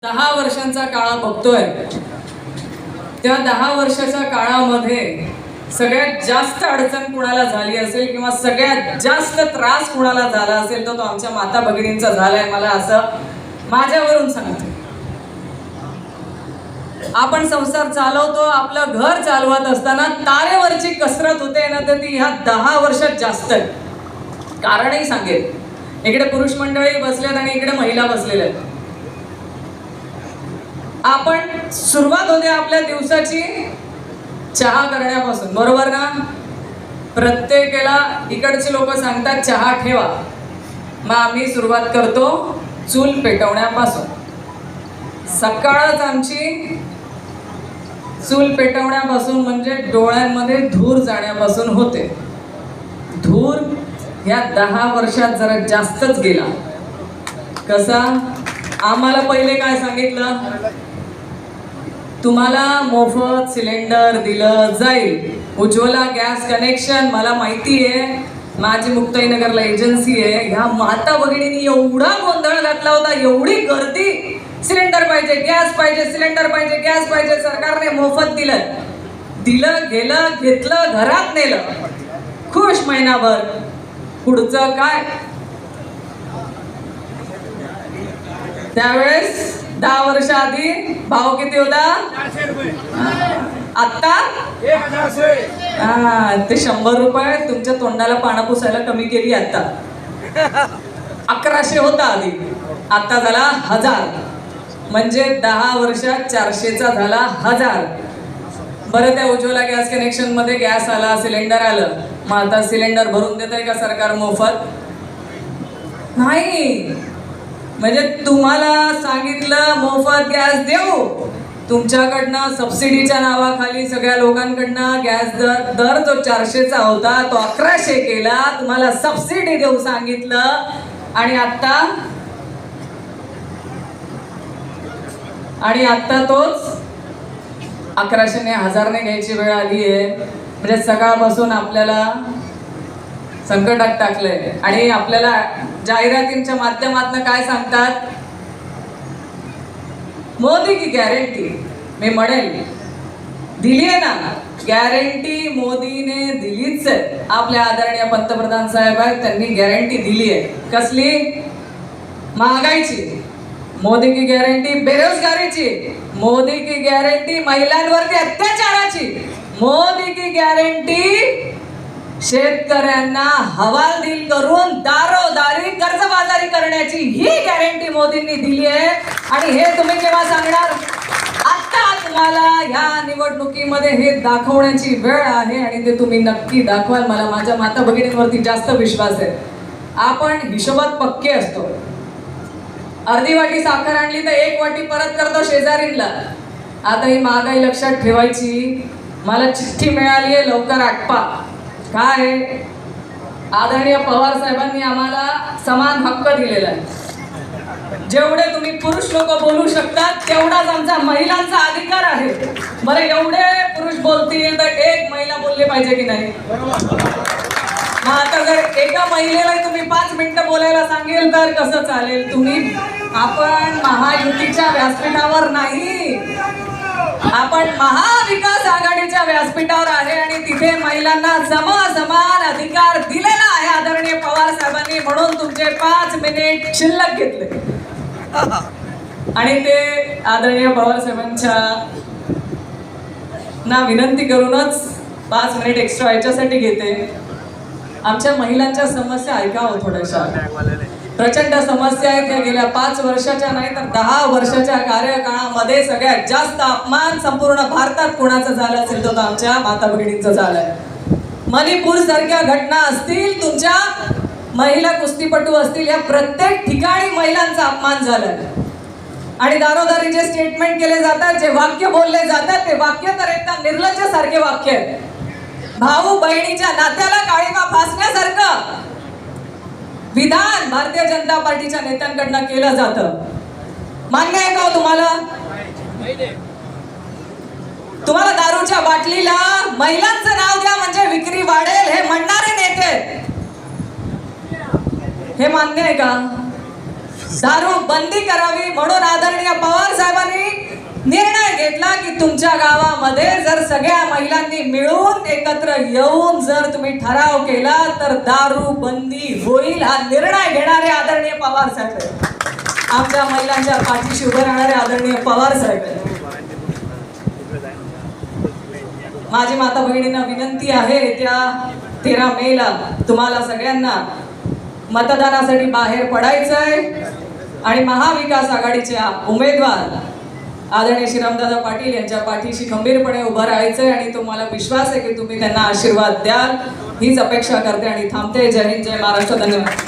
10 वर्षांचा काळ बघतोय. त्या 10 वर्षाच्या काळामध्ये सगळ्यात जास्त अडचण कुणाला झाली असेल किंवा सगळ्यात जास्त त्रास कुणाला झाला असेल तर तो आमच्या माता भगिनींचा झालाय. मला असं माझ्यावरून सांगते. आपण संसार चालवतो, आपलं घर चालवत असताना तारेवरची कसरत होते ना, तर ती ह्या 10 वर्षात जास्त आहे. कारणही सांगेल. इकडे पुरुष मंडळी बसलेत आणि इकडे महिला बसलेल्या आहेत. आपण सुरुवात होते आपल्या दिवसाची चहा करण्यापासून, बरोबर ना? प्रत्येकाला इकडची लोक सांगतात चहा ठेवा, मग आम्ही सुरुवात करतो चूल पेटवण्यापासून. सकाळच आमची चूल पेटवण्यापासून म्हणजे डोळ्यांमध्ये धूर जाण्यापासून होते. धूर ह्या 10 वर्षात जरा जास्तच गेला. कसा? आम्हाला पहिले काय सांगितलं, तुम्हाला मोफत सिलेंडर दिलं जाईल, उज्ज्वला गॅस कनेक्शन. मला माहिती आहे, माझी मुक्ताईनगरला एजन्सी आहे. ह्या माता भगिनींनी एवढा गोंधळ घातला होता, एवढी गर्दी, सिलेंडर पाहिजे, गॅस पाहिजे, सिलेंडर पाहिजे, गॅस पाहिजे. सरकारने मोफत दिलं गेलं, घेतलं, घरात नेलं, खुश महिनाभर. पुढचं काय? त्यावेळेस 10 वर्ष आधी भाव किती होता? आता ते 100 रुपये तुमच्या तोंडाला पानं पुसायला कमी केली. आता 1100 होता आधी, आता झाला 1000. म्हणजे 10 वर्षात 400चा झाला 1000. बरं, त्या उज्ज्वला गॅस कनेक्शन मध्ये गॅस आला, सिलेंडर आलं, मग आता सिलेंडर भरून देत आहे का सरकार मोफत? नाही. म्हणजे तुम्हाला सांगितलं मोफत गॅस देऊ, तुमच्याकडनं सबसिडीच्या नावाखाली सगळ्या लोकांकडनं गॅस दर जो 400चा होता तो 1100 केला. तुम्हाला सबसिडी देऊ सांगितलं, आणि आता तोच 1100 ने 1000 ने घ्यायची वेळ आली आहे. म्हणजे सकाळपासून आपल्याला संकटात टाकलंय. आणि आपल्याला जाहिरातींच्या माध्यमातून काय सांगतात? मोदी की गॅरंटी. मी म्हणेल दिली आहे ना गॅरंटी, मोदीने दिलीच आहे. आपल्या आदरणीय पंतप्रधान साहेब आहेत, त्यांनी गॅरंटी दिली आहे. कसली? महागाईची. मोदी की गॅरंटी बेरोजगारीची. मोदी की गॅरंटी महिलांवरती अत्याचाराची. मोदी की गॅरंटी शेतकऱ्यांना हवालदिल करून दारोदारी कर्जबाजारी करण्याची. ही गॅरंटी मोदींनी दिली आहे. आणि हे तुम्ही केव्हा सांगणार? आता तुम्हाला ह्या निवडणुकीमध्ये हे दाखवण्याची वेळ आहे, आणि ते तुम्ही नक्की दाखवाल. मला माझ्या माता भगिनींवरती जास्त विश्वास आहे. आपण हिशोबात पक्के असतो. अर्धी वाटी साखर आणली तर 1 वाटी परत करतो शेजारींना. आता ही महागाई लक्षात ठेवायची. मला चिठ्ठी मिळाली आहे, लवकर आटपा. काय? आदरणीय पवार साहेबांनी आम्हाला समान हक्क दिलेला आहे. जेवढे तुम्ही पुरुष लोक बोलू शकतात तेवढाच आमचा महिलांचा अधिकार आहे. बरं, एवढे पुरुष बोलतील तर एक महिला बोलली पाहिजे की नाही? मग आता जर एका महिलेला तुम्ही 5 मिनिटं बोलायला सांगेल तर कसं चालेल? आपण महायुतीच्या व्यासपीठावर नाही, आपण महाविकास आघाडीच्या व्यासपीठावर आहे, आणि तिथे महिलांना समान अधिकार दिलेला आहे आदरणीय पवार साहेबांनी. म्हणून तुमचे 5 मिनिट शिल्लक घेतले, आणि ते आदरणीय पवार साहेबांच्या ना विनंती करूनच 5 मिनिट एक्स्ट्रा याच्यासाठी घेते. आमच्या महिलांच्या समस्या ऐकावं थोड्याशा. प्रचंड समस्या आहेत. त्या गेल्या 5 वर्षाच्या नाही तर 10 वर्षाच्या कार्यकाळामध्ये सगळ्यात जास्त अपमान संपूर्ण भारतात कोणाचं झालं असेल तर आमच्या माता भगिनींचं झालंय. मणिपूर सारख्या घटना असतील, तुमच्या महिला कुस्तीपटू असतील, या प्रत्येक ठिकाणी महिलांचा अपमान झालाय. आणि दारोदारी जे स्टेटमेंट केले जातात, जे वाक्य बोलले जातात, ते वाक्य तर एकदम निर्लज्ज सारखे वाक्य आहेत. भाऊ बहिणीच्या नात्याला काळिमा फासण्यासारखं विधान भारतीय जनता पार्टीच्या नेत्यांकडनं केलं जातं. मान्य आहे का तुम्हाला? तुम्हाला दारूच्या बाटलीला महिलांचं नाव द्या म्हणजे विक्री वाढेल हे म्हणणारे नेते, हे मान्य आहे का? दारू बंदी करावी म्हणून आदरणीय पवार साहेबांनी निर्णय घेतला की तुमच्या गावामध्ये जर सगळ्या महिलांनी मिळून एकत्र येऊन जर तुम्ही ठराव केला तर दारू बंदी होईल. हा निर्णय घेणारे आदरणीय पवार साहेब आहेत. आमच्या महिलांच्या पाठीशी उभे राहणारे आदरणीय पवार साहेब आहेत. माझी माता भगिनींना विनंती आहे, त्या 13 मेला तुम्हाला सगळ्यांना मतदानासाठी बाहेर पडायचंय आणि महाविकास आघाडीचे उमेदवार आदरणीय श्रीरामदादा पाटील यांच्या पाठीशी खंबीरपणे उभं राहायचंय आणि तुम्हाला विश्वास आहे की तुम्ही त्यांना आशीर्वाद द्याल. हीच अपेक्षा करते आणि थांबते. जय हिंद, जय महाराष्ट्र. धन्यवाद.